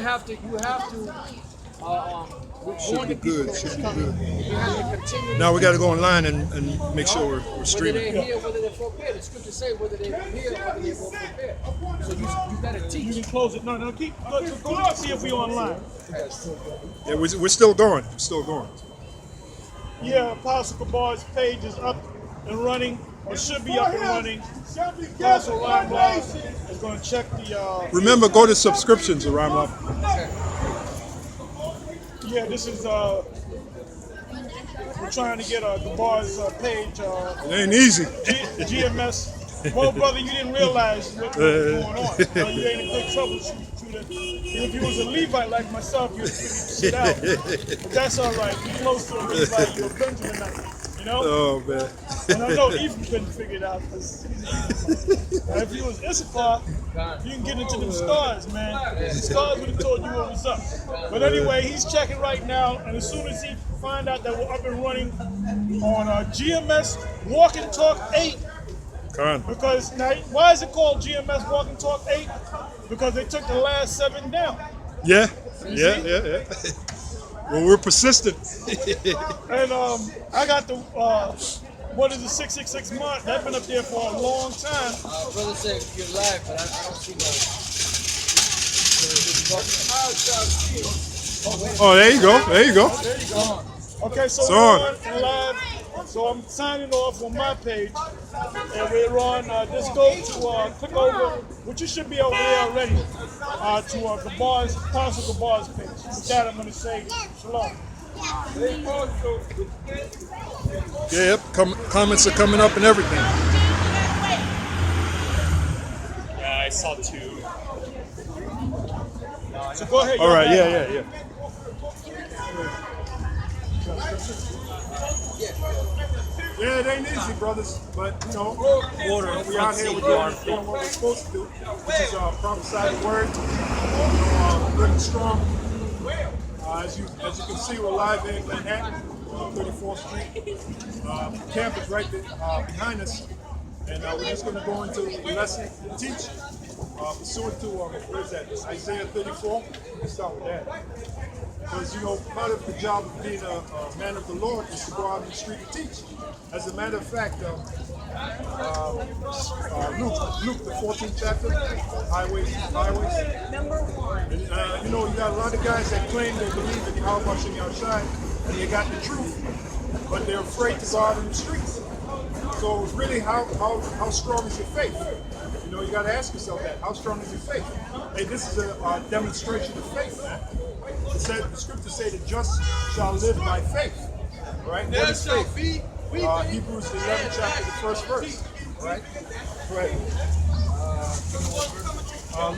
have to. Should be good. Should be good. You have to continue. Now we got to go online and make sure we're Whether streaming. they're here, whether they're prepared. The scriptures say whether they're here, whether they're prepared. So you got to You teach. can close it. No, keep. Go and see if we're online. Yeah, we're still going. We're still going. Yeah, Apostle Kabar's page is up and running, or should be up and running. Apostle Limelight is going to check the. Remember, go to subscriptions around up. Yeah, this is. We're trying to get Kabar's page. It ain't easy. GMS. Well, brother, you didn't realize what was going on. You ain't a good troubleshooter. If you was a Levite like myself, you'd figure shit out. But that's all right. You're close to a Levite, you're a Benjamin, you know? Oh man. And I know Ephraim couldn't figure it out because he's an Ephraim. Now, if you was Issachar, you can get into them stars, man. The stars would have told you what was up. But anyway, he's checking right now, and as soon as he find out that we're up and running on GMS Walk and Talk 8, because now, why is it called GMS Walk and Talk 8? Because they took the last 7 down. Yeah. Well, we're persistent. And I got the what is the 666 month? That's been up there for a long time. Brother said you're live, but I don't see no. Oh, there you go. There you go. There you go. Okay, so It's we're on. on and live. So I'm signing off on my page, and we're on. Just go to click over, which you should be over there already, to Kabar's Apostle Kabar's page. With that, I'm going to say shalom. Yeah, yep. Comments are coming up and everything. Yeah, I saw 2. So go ahead. All right. Yeah. Yeah, it ain't easy, brothers, but you know, we out here doing what we're supposed to do, which is prophesy the word, good and strong. As you can see, we're live in Manhattan, 34th Street. Camp is right behind us, and we're just going to go into the lesson and teach pursuant to what is that? Isaiah 34. Let's start with that. Because, you know, part of the job of being a man of the Lord is to go out in the street and teach. As a matter of fact, Luke, the 14th chapter, highways and byways. And, you know, you got a lot of guys that claim they believe in Yahweh Shem outside, and they got the truth, but they're afraid to go out in the streets. So really, how strong is your faith? You know, you got to ask yourself that. How strong is your faith? Hey, this is a demonstration of faith, man. The scriptures say the just shall live by faith. Right? What is faith? Hebrews 11th chapter, the first verse. Right? Right.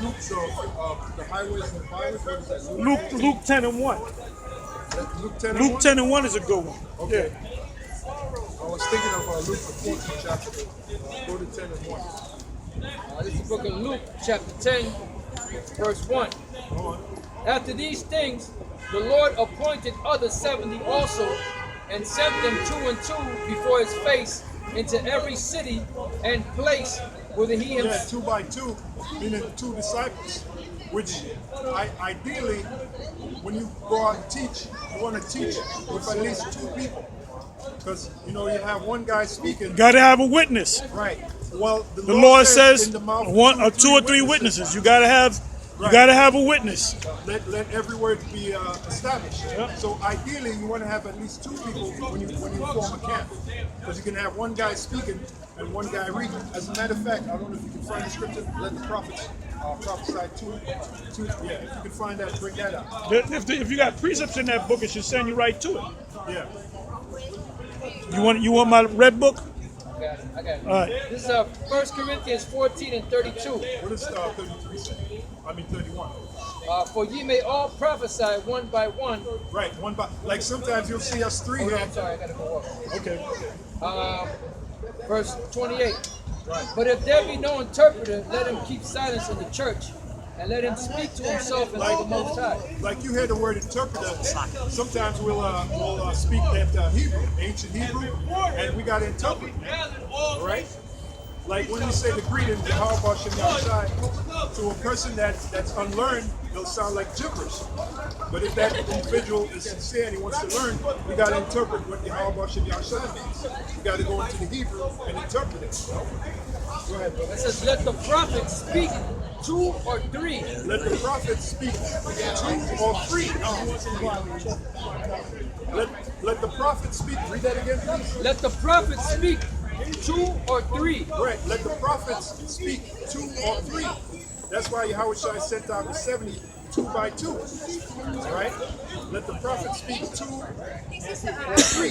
Luke, the highways and byways. What is that? Luke 10 and 1. Luke 10 and 1? Luke 10 and 1 is a good one. Okay. I was thinking of Luke the 14th chapter. Go to 10 and 1. This is the book of Luke, chapter 10, verse 1. Go on. After these things, the Lord appointed other 70 also, and sent them 2 and 2 before his face into every city and place whither he himself. 2 by 2, meaning 2 disciples. Which, ideally, when you go out and teach, you want to teach with at least 2 people. Because, you know, you have one guy speaking. Got to have a witness. Right. Well, The Lord says in the mouth of 1 or 2 or 3 witnesses. You got to have. You got to have a witness. Let every word be established. Yep. So ideally, you want to have at least 2 people when you form a camp, because you can have one guy speaking and one guy reading. As a matter of fact, I don't know if you can find the scripture. Let the prophets prophesy 2. Yeah, if you can find that, bring that out. If you got precepts in that book, it should send you right to it. Yeah. You want my red book? I got it. All right. This is 1 Corinthians 14 and 32. What does 33 say? I mean 31. For ye may all prophesy one by one. Right, one by. Like sometimes you'll see us 3 here. I'm sorry, I gotta go up. Okay. Verse 28. Right. But if there be no interpreter, let him keep silence in the church, and let him speak to himself and to the Most High. Like you hear the word interpreter, sometimes we'll speak that Hebrew, ancient Hebrew, and we got to interpret. Right? Like when you say the greeting, how about Shem Yahshai, to a person that's unlearned, they'll sound like gibberish. But if that individual is sincere and he wants to learn, we got to interpret what Yahweh Shem Yahshua means. We got to go into the Hebrew and interpret it. Go ahead, brother. It says, let the prophet speak 2 or 3. Let the prophet speak 2 or 3. Let the prophet speak. Read that again, please. Let the prophet speak 2 or 3. Right. Let the prophets speak 2 or 3. That's why Yahweh Shai sent out the 70 2 by 2. All right. Let the prophet speak 2 or 3.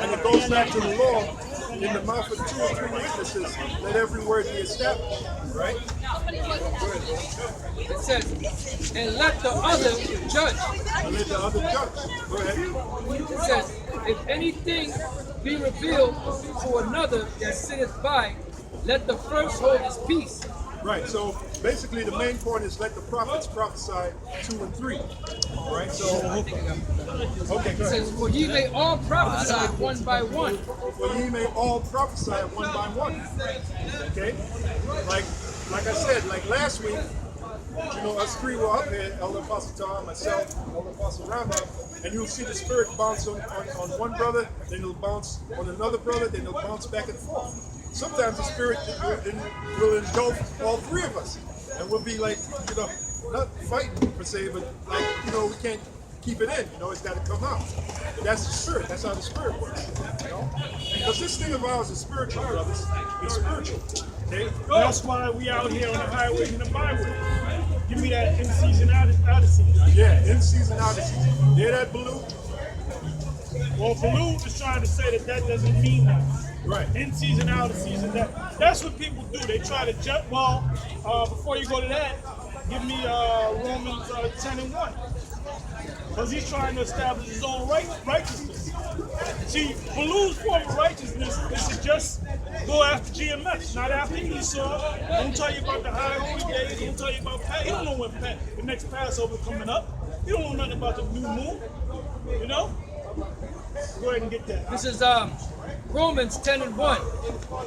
And it goes back to the law. In the mouth of 2 or 3 witnesses, let every word be established. Right. It says, and let the other judge. And let the other judge. Go ahead. It says, if anything be revealed to another that sitteth by, let the first hold his peace. Right, so basically the main point is let the prophets prophesy 2 and 3. Right, so, okay, go It ahead. says, for ye may all prophesy one by one. For ye may all prophesy one by one. Okay? Like I said, like last week, you know, us 3 were up here, Elder Apostle Tom, myself, Elder Apostle Rama, and you'll see the spirit bounce on one brother, then it'll bounce on another brother, then it'll bounce back and forth. Sometimes the spirit will engulf all 3 of us, and we'll be like, you know, not fighting per se, but like, you know, we can't keep it in, you know, it's got to come out. But that's the spirit, that's how the spirit works, you know? Because this thing of ours is spiritual, brothers. It's spiritual, okay? That's why we out here on the highways and the byways. Give me that in season, out of season. Yeah, in season, out of season. Hear that, Baloo? Well, Baloo is trying to say that doesn't mean that. Right. In season, out of season. That's what people do. They try to judge. Well, before you go to that, give me Romans 10 and 1. Because he's trying to establish his own righteousness. See, Baloo's form of righteousness is to just go after GMS, not after Esau. Don't tell you about the high holy days. Don't tell you about He don't know when the next Passover coming up. He don't know nothing about the new moon. You know? Go ahead and get that. This is Romans 10 and 1.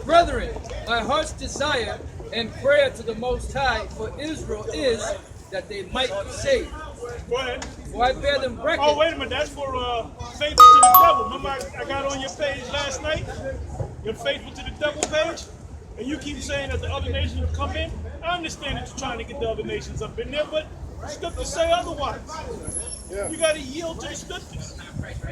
Brethren, my heart's desire and prayer to the Most High for Israel is that they might be saved. Go ahead. For I bear them record. Oh, wait a minute. That's for faithful to the devil. Remember I got on your page last night? You're faithful to the devil page? And you keep saying that the other nations will come in? I understand that you're trying to get the other nations up in there, but the scriptures say otherwise. Yeah. You got to yield to the scriptures.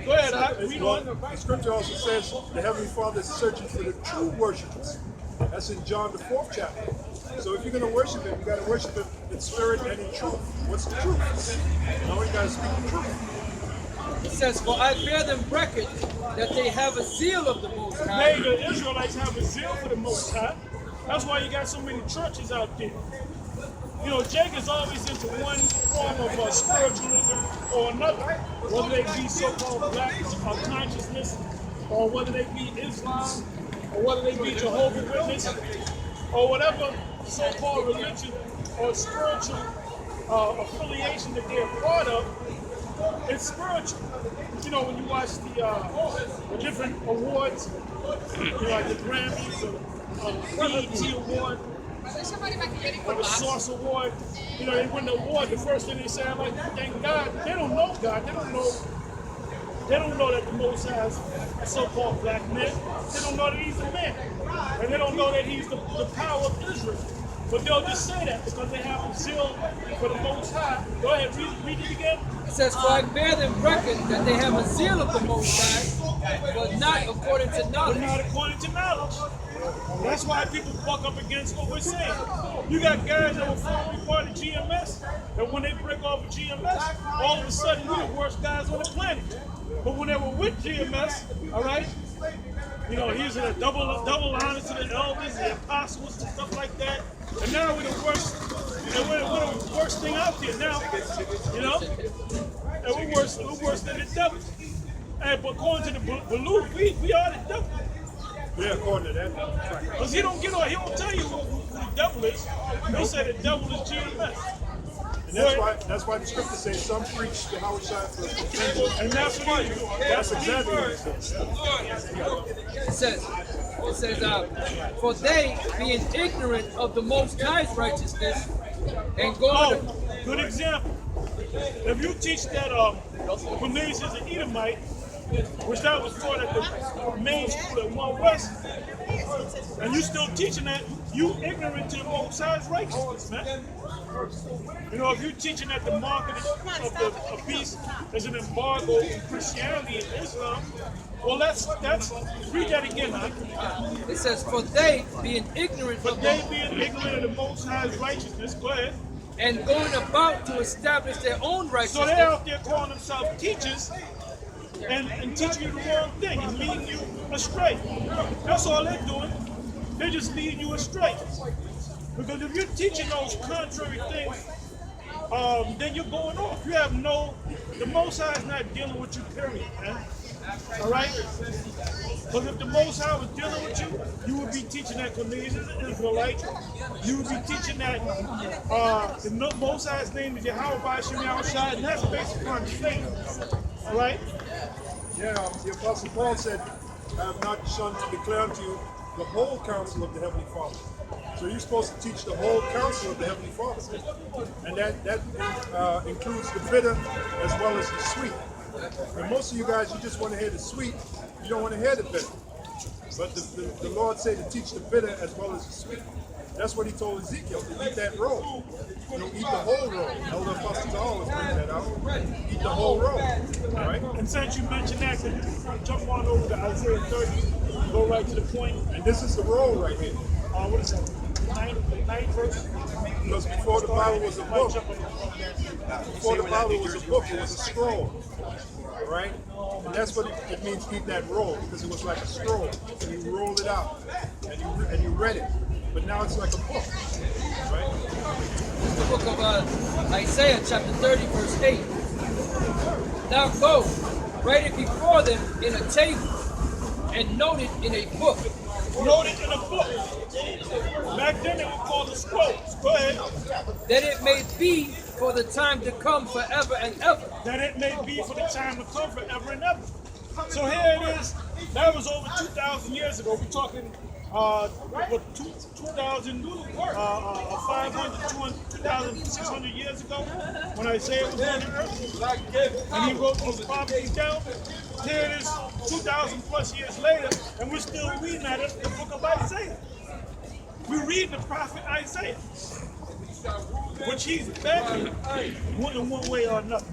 Go ahead, read on. The scripture also says the Heavenly Father is searching for the true worshipers. That's in John the 4th chapter. So if you're going to worship Him, you got to worship Him in spirit and in truth. What's the truth? You know, you got to speak the truth. It says, for I bear them record that they have a zeal of the Most High. Hey, the Israelites have a zeal for the Most High. That's why you got so many churches out there. You know, Jake is always into one form of spiritualism or another, whether they be so-called black consciousness, or whether they be Islam, or whether they be Jehovah's Witness, or whatever so-called religion or spiritual affiliation that they're part of. It's spiritual. You know, when you watch the different awards, you know, like the Grammys or BET Award, or the Source Award, you know, they win the award. The first thing they say, I'm like, thank God. They don't know God. They don't know that the Most High is a so-called black man. They don't know that he's a man. And they don't know that he's the power of Israel. But they'll just say that because they have a zeal for the Most High. Go ahead, read it again. It says, for I bear them record that they have a zeal of the Most High, but not according to But knowledge. not according to knowledge. That's why people buck up against what we're saying. You got guys that were formerly part of GMS, and when they break off of GMS, all of a sudden we're the worst guys on the planet. But when they were with GMS, all right, you know, he's a double honor to the elders, the apostles, and stuff like that. And now we're the worst. And we're the worst thing out there now. You know, and we're worse than the devil. And but according to the Baloo, we are the devil. Yeah, according to that. Because he don't tell you who the devil is. He'll say the devil is GMS. And that's why the scripture says some preach the Howard Shine for And that's what he do. That's exactly what it says. It says, for they, being ignorant of the Most High's righteousness, and going Good example. If you teach that Cornelius is an Edomite, which that was taught at the main school at One West, and you still teaching that, you ignorant to the Most High's righteousness, man. You know, if you're teaching that the mark of the beast is an embargo in Christianity and Islam, well, that's read that again, huh? It says, for they being ignorant of They being ignorant of the Most High's righteousness, go ahead. and going about to establish their own So righteousness. they're out there calling themselves teachers and teaching you the wrong thing and leading you astray. That's all they're doing. They're just leading you astray. Because if you're teaching those contrary things, then you're going off. You have the Most High is not dealing with you, period, man. All right? Because if the Most High was dealing with you, you would be teaching that Cornelius is an Israelite. You would be teaching that the Most High's name is Yahweh by Shem Yahushua, and that's based upon faith. All right? Yeah, the Apostle Paul said, I have not shunned to declare unto you the whole counsel of the Heavenly Father. So you're supposed to teach the whole counsel of the Heavenly Father. And that includes the bitter as well as the sweet. And most of you guys, you just want to hear the sweet, you don't want to hear the bitter. But the Lord said to teach the bitter as well as the sweet. That's what he told Ezekiel, to eat that roll. You know, eat the whole roll. Elder Apostle to always bring that out. Eat the whole roll. All right? And since you mentioned that, can you jump on over to Isaiah 30, go right to the point? And this is the roll right here. What is that? Ninth verse? Because before the Bible was a book, before the Bible was a book, it was a scroll. All right? And that's what it means, eat that roll, because it was like a scroll. And you rolled it out, and you read it. But now it's like a book, right? The book of Isaiah chapter 30 verse 8. Now go, write it before them in a table and note it in a book. Note it in a book. Back then they were called the scrolls. Go ahead. That it may be for the time to come forever and ever. That it may be for the time to come forever and ever. So here it is. That was over 2,000 years ago. We're talking 2,600 years ago when Isaiah was on the earth. And he wrote those prophecies down. Here it is 2,000 plus years later, and we're still reading at it, the book of Isaiah. We read the prophet Isaiah, which he's begging in one way or another.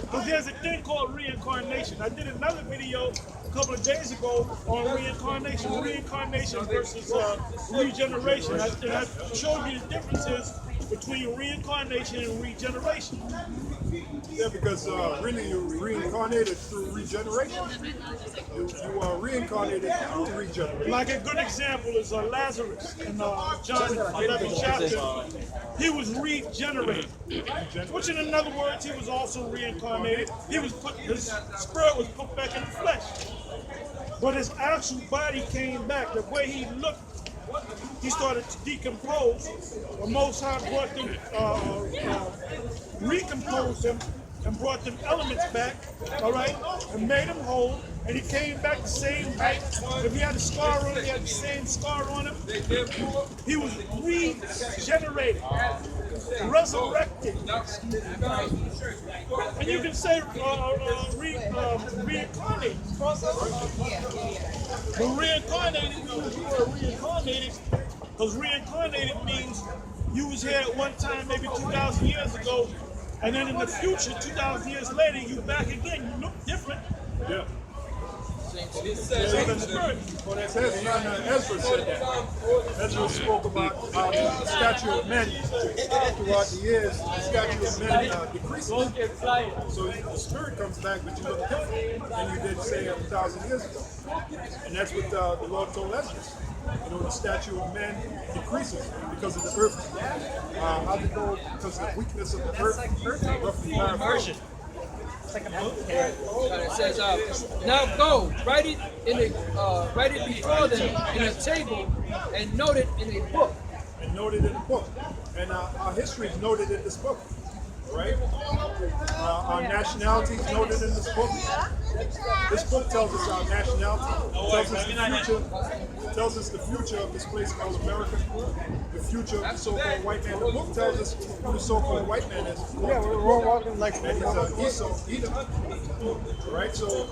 Because there's a thing called reincarnation. I did another video a couple of days ago on reincarnation versus regeneration. I showed you the differences between reincarnation and regeneration. Yeah, because really you're reincarnated through regeneration. You are reincarnated through regeneration. Like a good example is Lazarus in John 11 chapter. He was regenerated, which in other words, he was also reincarnated. His spirit was put back in the flesh. But his actual body came back. The way he looked, he started to decompose. The Most High brought them, recomposed him, and brought them elements back, all right, and made him whole. And he came back the same height. If he had a scar on him, he had the same scar on him. He was regenerated, resurrected. And you can say reincarnated. But reincarnated means you were reincarnated, because reincarnated means you was here at one time, maybe 2,000 years ago, and then in the future, 2,000 years later, you back again. You look different. Yeah. So the spirit. Well, that's Ezra said that. Ezra spoke about how the stature of men throughout the years, the stature of men decreases. So the spirit comes back, but you look different than you did, say, 1,000 years ago. And that's what the Lord told Ezra. You know, the stature of men decreases because of the earth. How'd it go? Because of the weakness of the earth. Roughly paraphrasing. And it says, now go, write it before them in a table and note it in a book. And noted in the book. And our history is noted in this book. Right? Our nationality is noted in this book. This book tells us our nationality. It tells us the future. tells us the future of this place called America, the future of the so-called white man. The book tells us who the so-called white man is. Yeah, we're walking like And he's Esau, Edom. Right? So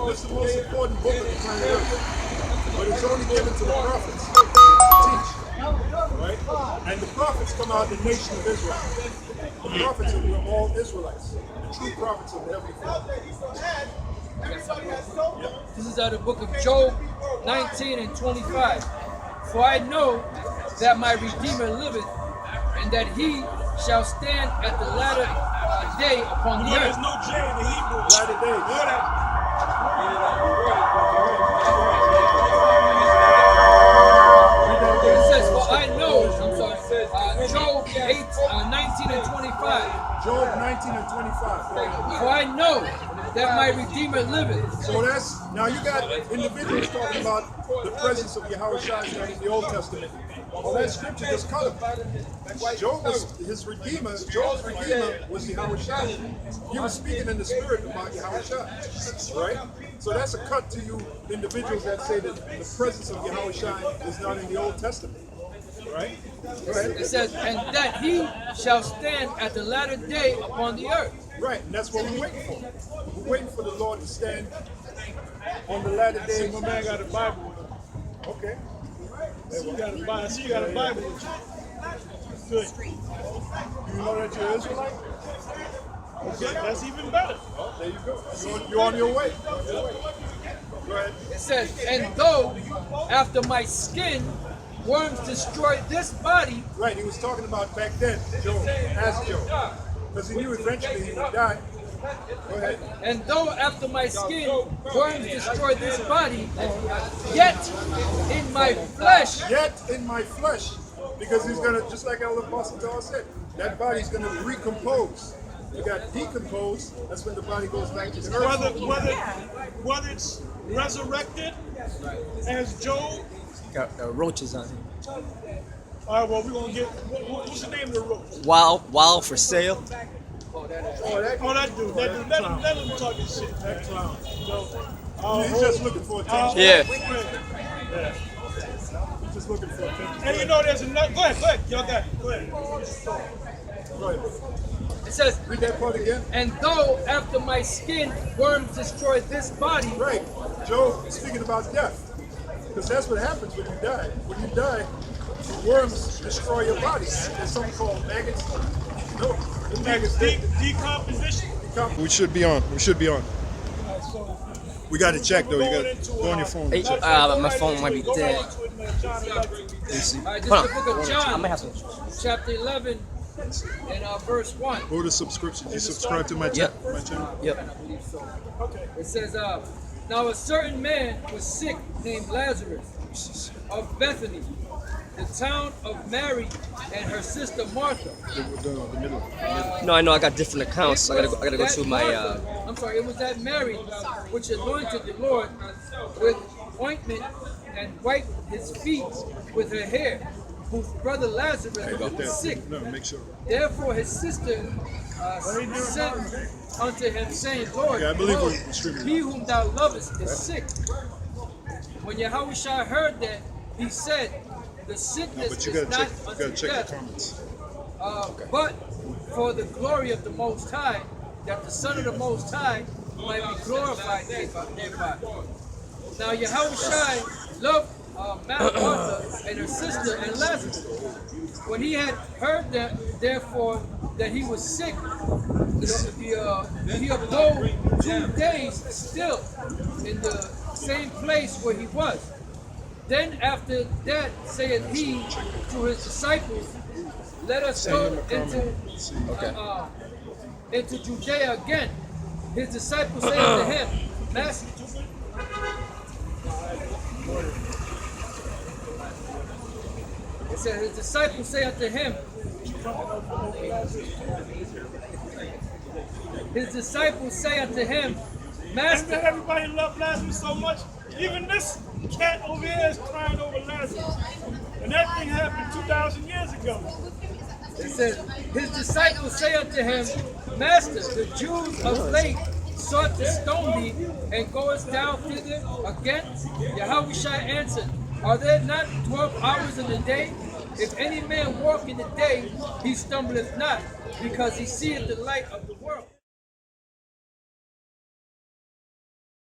this is the most important book of the planet Earth. But it's only given to the prophets to teach. Right? And the prophets come out of the nation of Israel. The prophets are all Israelites. The true prophets of the Heavenly Father. This is out of the book of Job 19 and 25. For I know that my Redeemer liveth, and that he shall stand at the latter day upon the There's earth. no J in the Hebrew. Latter days. Know that? It says, for I know, I'm sorry, Job 19 and 25. Job 19 and 25. For I know that my Redeemer liveth. So that's, now you got individuals talking about the presence of Yahushua in the Old Testament. Well, that scripture just colored. Job was his Redeemer. Job's Redeemer was Yahushua. He was speaking in the spirit about Yahushua, right? So that's a cut to you individuals that say that the presence of Yahushua is not in the Old Testament, right? Go ahead. It says, and that he shall stand at the latter day upon the earth. Right, and that's what we're waiting for. We're waiting for the Lord to stand on the latter See, day. my man got a Bible with him. Okay. See, you got a Bible. See, you got a Bible with you. Good. You know that you're Israelite? Okay, that's even better. Oh, there you go. You're on your way. You're on your way. Go ahead. It says, and though after my skin worms destroy this body, Right, he was talking about back then, Job, as Job. Because he knew eventually he would die. Go ahead. and though after my skin worms destroy this body, yet in my flesh Yet in my flesh, because he's going to, just like Elder Apostle Paul said, that body's going to recompose. You got decompose, that's when the body goes back to the earth. Whether it's resurrected as Job. Got roaches on him. All right, well, we're going to get, what's the name of the roach? Wild for sale. Oh, that Let him talk his shit. that clown. So, He's just looking for attention. Yeah. He's just looking for attention. And you know there's another, go ahead, y'all got it, go ahead. Go ahead. it says, Read that part again. and though after my skin worms destroy this body, Right. Job is speaking about death. Because that's what happens when you die. When you die, the worms destroy your body. There's something called maggots. No, the maggots, Decomposition. We should be on. We should be on. All right, so We got to check though. You going got into, to go on your phone. Hey, my phone might be go dead. right into it, man. John, I'd like to- all right, this is the Hold book on. of I John, might have some. chapter 11 and verse 1. Go to subscription. You subscribe to my Yep. channel. Yep. Okay. It says, now a certain man was sick named Lazarus of Bethany, the town of Mary and her sister Martha. The middle. No, I know I got different accounts. So I gotta go to my. I'm sorry, it was that Mary which anointed the Lord with ointment and wiped his feet with her hair, whose brother Lazarus was sick. No, make sure. Therefore his sister sent unto him, saying, Lord, Yeah, I believe behold, we're streaming. he whom thou lovest is sick. When Yahushua heard that, he said, the sickness But you is gotta not check. You unto gotta check death, the comments. but for the glory of the Most High, that the Son of the Most High might be glorified thereby. Now Yahushua loved Martha and her sister and Lazarus. When he had heard that, therefore, that he was sick, he abode 2 days still in the same place where he was. Then after that saith he to his disciples, let us go into Judea again. His disciples say unto him, Master, it said, his disciples say unto him, And Master, then everybody loved Lazarus so much, even this cat over here is crying over Lazarus. And that thing happened 2,000 years ago. it says, his disciples say unto him, Master, the Jews of late sought to stone thee, and goest down thither again? Yahushua answered, Are there not 12 hours in the day? If any man walk in the day, he stumbleth not, because he seeth the light of the world.